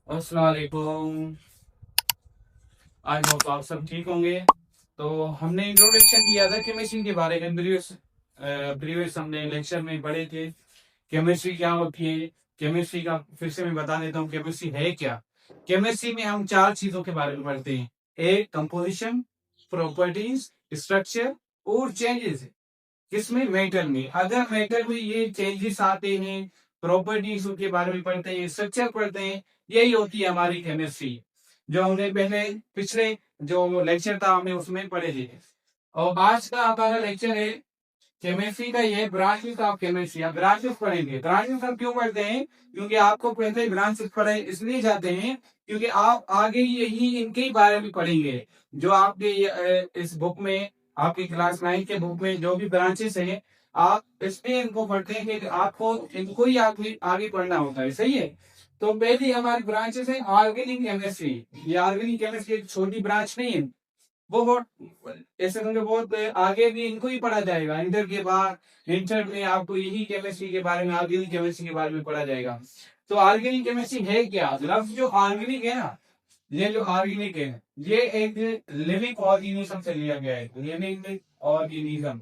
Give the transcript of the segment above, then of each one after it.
अस्सलाम वालेकुम। I hope आप सब ठीक होंगे। तो हमने इंट्रोडक्शन किया था केमिस्ट्री के बारे में। प्रीवियस हमने लेक्चर में पढ़े थे केमिस्ट्री क्या होती है। केमिस्ट्री का फिर से मैं बता देता हूँ केमिस्ट्री है क्या। केमिस्ट्री में हम चार चीजों के बारे में पढ़ते हैं। एक कंपोजिशन, प्रॉपर्टीज, स्ट्रक्चर और चेंजेस। किसमें? मेटल में। अगर मेटल में ये चेंजेस आते हैं, प्रॉपर्टीज के बारे में पढ़ते हैं, स्ट्रक्चर पढ़ते हैं, यही होती है हमारी केमिस्ट्री। जो हमने पहले पिछले जो लेक्चर था हमने उसमें पढ़े थे। और आज का हमारा लेक्चर है केमिस्ट्री का, ये ब्रांचेस ऑफ केमिस्ट्री। आप ब्रांचेस पढ़ेंगे। ब्रांचेस हम क्यों पढ़ते हैं? क्योंकि आपको पहले ब्रांचेस पढ़े इसलिए जाते हैं क्योंकि आप आगे यही इनके ही बारे में पढ़ेंगे। जो आपके इस बुक में, आपकी क्लास 9 के बुक में जो भी ब्रांचेस है, आप इसलिए इनको पढ़ते हैं कि आपको इनको ही आगे आगे पढ़ना होता है। सही है। तो पहली हमारी ब्रांचेस है ऑर्गेनिक केमिस्ट्री। ये ऑर्गेनिक केमिस्ट्री एक छोटी ब्रांच नहीं है, वो बहुत ऐसे समझो बहुत आगे भी इनको ही पढ़ा जाएगा। इंटर के बाद इंटर में आपको यही केमिस्ट्री के बारे में, ऑर्गेनिक केमिस्ट्री के बारे में पढ़ा जाएगा। तो ऑर्गेनिक केमिस्ट्री है क्या? लफ्ज जो ऑर्गेनिक है ना, ये जो ऑर्गेनिक है, ये एक लिविंग ऑर्गेनिज्म से लिया गया है। Living organism,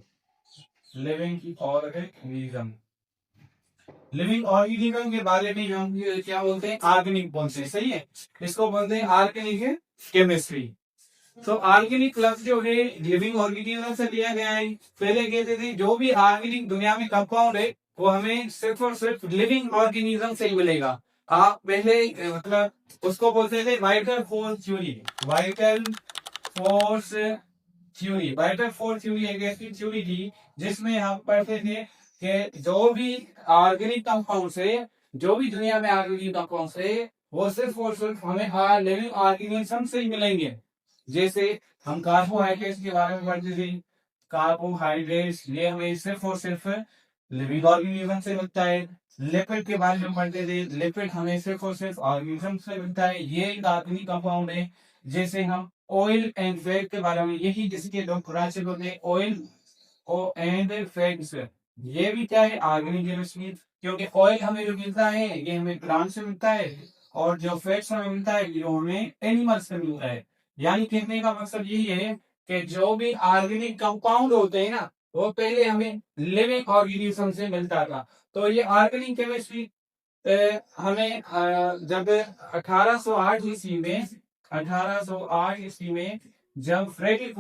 living organism, living organism के बारे में हम क्या बोलते हैं? ऑर्गेनिक बोलते हैं। सही है। इसको बोलते हैं ऑर्गेनिक केमिस्ट्री। तो ऑर्गेनिक लफ्ज जो है लिविंग ऑर्गेनिज्म से लिया गया है। पहले कहते थे जो भी ऑर्गेनिक दुनिया में कंपाउंड है वो हमें सिर्फ और सिर्फ लिविंग ऑर्गेनिज्म से ही मिलेगा। आप पहले मतलब उसको बोलते थे vital force theory. Vital force theory, vital force theory एक ऐसी थ्योरी थी जिसमें हम पढ़ते थे कि जो भी ऑर्गेनिक कंपाउंड है, जो भी दुनिया में ऑर्गेनिक कंपाउंड है, वो सिर्फ और सिर्फ हमें लिविंग ऑर्गेनिज्म से ही मिलेंगे। जैसे हम कार्बोहाइड्रेट्स के बारे में पढ़ते थे। कार्बोहाइड्रेट्स ये हमें सिर्फ और सिर्फ लिविंग ऑर्गेनिज्म से मिलता है। लिपिड के बारे में पढ़ते थे। लिपिड हमें सिर्फ और सिर्फ ऑर्गेनिज्म से मिलता है। ये एक ऑर्गेनिक कंपाउंड है। जैसे हम ऑयल एंड फैट के बारे में, यही जिसके लोग ब्रांचेस होते हैं, ऑयल ओ एंड फैट्स, ये भी क्या है? Organic chemistry. क्योंकि ऑयल हमें जो मिलता है ये हमें प्लांट से मिलता है, और जो फैट्स हमें मिलता है जो हमें एनिमल से मिलता है। यानी कहने का मतलब यही है कि जो भी ऑर्गेनिक कंपाउंड होते हैं ना, वो पहले हमें लिविंग ऑर्गेनिज्म से मिलता था। तो ये ऑर्गेनिक केमिस्ट्री हमें जब 1808 ईस्वी में, 1808 ईस्वी में जब फ्रेडरिक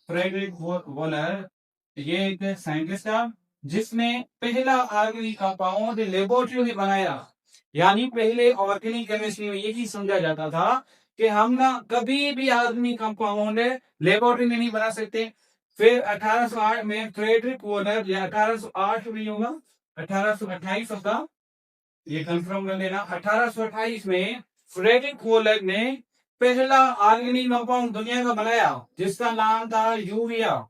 फ्रेडरिक वोलर, ये एक साइंटिस्ट था जिसने पहला ऑर्गेनिक कंपाउंड लेबोरेटरी में बनाया। यानी पहले ऑर्गेनिक केमिस्ट्री में यही समझा जाता था कि हम ना कभी भी ऑर्गेनिक कंपाउंड लेबोरेटरी में नहीं बना सकते। फिर 1808 में फ्रेडरिक वोलर, या 1808 में होगा, 1828 होगा, ये कंफर्म कर लेना। 1828 में फ्रेडरिक वोलर ने पहला ऑर्गेनिक कंपाउंड दुनिया का बनाया जिसका नाम था यूरिया।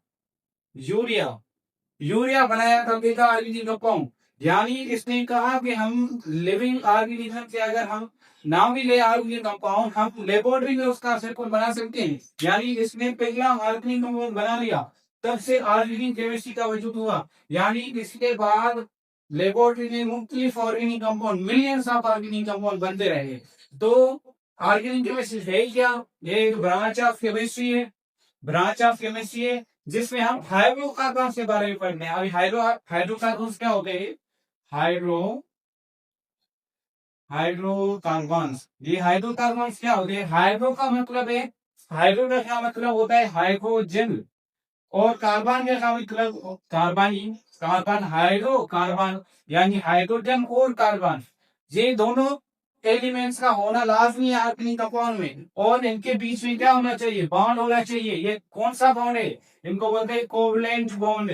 यूरिया यूरिया बनाया था पहला ऑर्गेनिक कंपाउंड। यानी इसने कहा कि हम लिविंग ऑर्गेनिज्म से अगर हम नाम भी ले ऑर्गेनिक कंपाउंड, हम लेबोरेटरी में उसका सेक्शन बना सकते हैं। यानी इसने पहला ऑर्गेनिक कंपाउंड बना लिया, तब से ऑर्गेनिक केमिस्ट्री का वजूद हुआ। यानी इसके बाद लेबोरेटरी में मुख्तलिफ organic compound, millions of organic compound बनते रहे। तो ऑर्गेनिक केमिस्ट्री है क्या? ये एक ब्रांच ऑफ केमिस्ट्री है। ब्रांच ऑफ केमिस्ट्री है जिसमें हम हाइड्रोकार्बन के बारे में पढ़ने हैं। अभी हाइड्रोकार्बन क्या होते हैं? हाइड्रो हाइड्रोकार्बन, ये हाइड्रोकार्बन क्या होते हैं? हाइड्रो का मतलब है, हाइड्रो का क्या मतलब होता है? हाइड्रोजन। और कार्बन का क्या मतलब? कार्बन। कार्बन, हाइड्रो कार्बन, यानी हाइड्रोजन और कार्बन, ये दोनों एलिमेंट्स का होना लाजमी है ऑर्गेनिक कंपाउंड में। और इनके बीच में क्या होना चाहिए? बॉन्ड होना चाहिए। ये कौन सा बॉन्ड है? इनको बोलते हैं कोवलेंट बॉन्ड।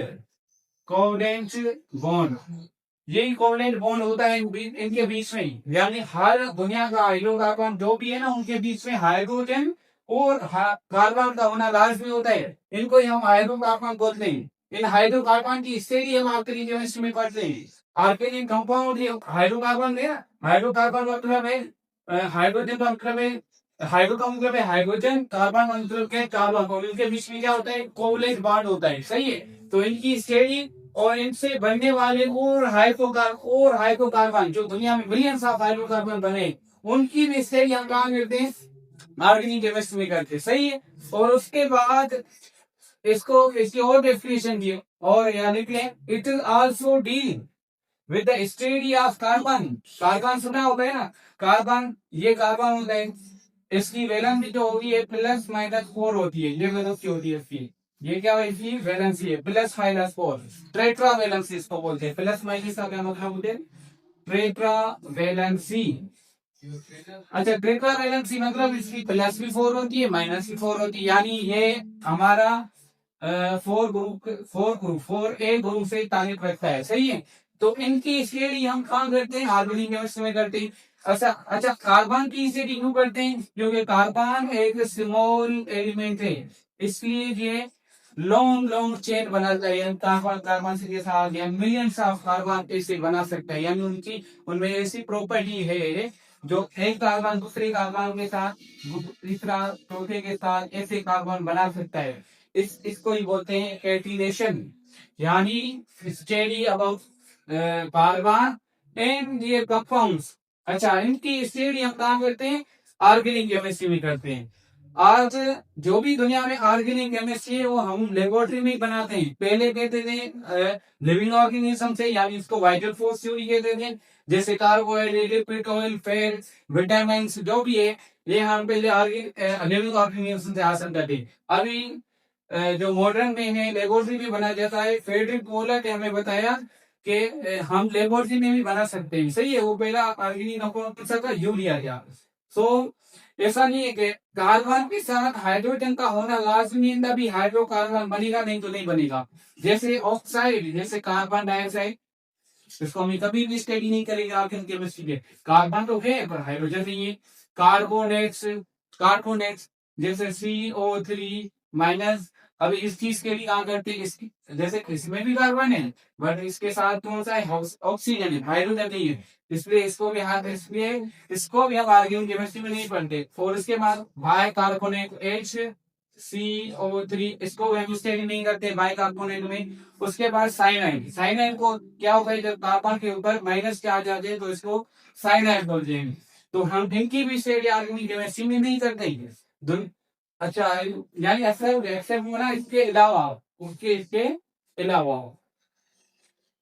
कोवलेंट बॉन्ड, यही कोवलेंट बॉन्ड होता है इनके बीच में। यानी हर दुनिया का हाइड्रोकार्बन जो भी है ना, उनके बीच में हाइड्रोजन और कार्बन का होना लाजमी होता है। इनको ही हम हाइड्रोकार्बन बोलते हैं। इन हाइड्रोकार्बन की स्टडी हम ऑर्गेनिक केमिस्ट्री में पढ़ते हैं। ऑर्गेनिक कंपाउंड हाइड्रोकार्बन है ना, हाइड्रोकार्बन मतलब है हाइड्रोजन का मतलब है, हाइड्रो का मतलब है हाइड्रोजन, कार्बन का मतलब है कार्बन। और इनके बीच में क्या होता है? कोवलेंट बॉन्ड होता है। सही है। तो इनकी स्टडी और इनसे बनने वाले और हाइड्रोकार्बन जो दुनिया में मिलियंस ऑफ हाइड्रोकार्बन बने, उनकी भी स्टडी हम कहाँ करते हैं, ऑर्गेनिक केमिस्ट्री में करते हैं। सही है। और उसके बाद इसको इसकी और डेफिनेशन दी और यानी कि it is also deal with the study of carbon. Carbon सुना होगा है ना, कार्बन, ये कार्बन होता है, इसकी वैलेंसी जो होगी है +-4 होती है, ये वैलेंसी होती है इसकी, ये क्या है इसकी वैलेंसी है +-4, टेट्रा वैलेंसी इसको बोलते हैं। प्लस माइनस का क्या मतलब होता है, टेट्रा वैलेंसी। अच्छा, टेट्रा वैलेंसी मतलब इसकी +4 होती है, -4 होती है, यानी ये हमारा 4 ए ग्रुप से ताल्लुक रखता है। सही है। तो इनकी स्टडी हम कहाँ करते हैं, ऑर्गेनिक केमिस्ट्री में करते हैं। अच्छा, कार्बन की स्टडी क्यों करते हैं, क्योंकि कार्बन एक स्मॉल एलिमेंट है, इसलिए ये लॉन्ग लॉन्ग चेन बनाता है। कार्बन कार्बन के साथ या मिलियंस ऑफ कार्बन ऐसे बना सकता है, यानी उनकी उनमें ऐसी प्रॉपर्टी है जो एक कार्बन दूसरे कार्बन के साथ, तीसरा चौथे के साथ ऐसे कार्बन बना सकता है। इसको ही बोलते हैं कैटिनेशन, यानी स्टडी अबाउट कार्बन एंड ये कंपाउंड्स। अच्छा, इनकी स्टडी हम कहाँ करते हैं, ऑर्गेनिक केमिस्ट्री में करते हैं। आज जो भी दुनिया में ऑर्गेनिक केमिस्ट्री है वो हम लेबोरेटरी में बनाते हैं। पहले कहते थे लिविंग ऑर्गेनिज्म से, यानी इसको वाइटल फोर्स थ्योरी कहते थे, जैसे carbohydrate, lipid, oil, fat, vitamin जो भी है, ये हम पहले लिविंग ऑर्गेनिज्म से हासिल करते। अभी जो मॉडर्न में है लेबोरेटरी में बनाया जाता है। फेडरिक पोलर ने हमें बताया कि हम लेबोरेटरी में भी बना सकते हैं। सही है। वो पहला ऑर्गेनिक यूरिया गया। सो ऐसा नहीं है कि कार्बन के साथ हाइड्रोजन का होना लाजमी है, तभी हाइड्रोकार्बन बनेगा, नहीं तो नहीं बनेगा। जैसे ऑक्साइड, जैसे कार्बन डाइऑक्साइड, इसको हम कभी भी स्टडी नहीं करेंगे ऑर्गेनिक केमिस्ट्री में। कार्बन तो है पर हाइड्रोजन नहीं है। कार्बोनेट्स जैसे CO3-। अभी इस चीज के लिए क्या करते हैं, इसकी जैसे इसमें भी कार्बन है बट इसके साथ कौन सा है, ऑक्सीजन है, हाइड्रोजन नहीं है, इसलिए इसको भी हम ऑर्गेनिक केमिस्ट्री में नहीं पढ़ते। और इसके बाद बाय कार्बोनेट HCO3, इसको हम स्टडी नहीं करते बाय कार्बोनेट में। उसके बाद साइनाइड को क्या होता है, जब कार्बन के ऊपर माइनस चार्ज आ जाए तो इसको साइनाइड बोलते हैं। तो हम इनकी भी स्टडी ऑर्गेनिक केमिस्ट्री में नहीं करते। अच्छा, यानी एक्सेप्ट होना,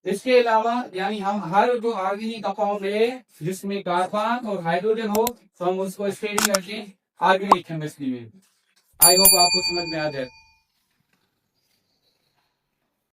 इसके अलावा यानी हम हर जो ऑर्गेनिक कंपाउंड है जिसमें कार्बन और हाइड्रोजन हो, तो हम उसको स्टडी करके ऑर्गेनिक केमिस्ट्री में। आई होप आपको समझ में आ जाए।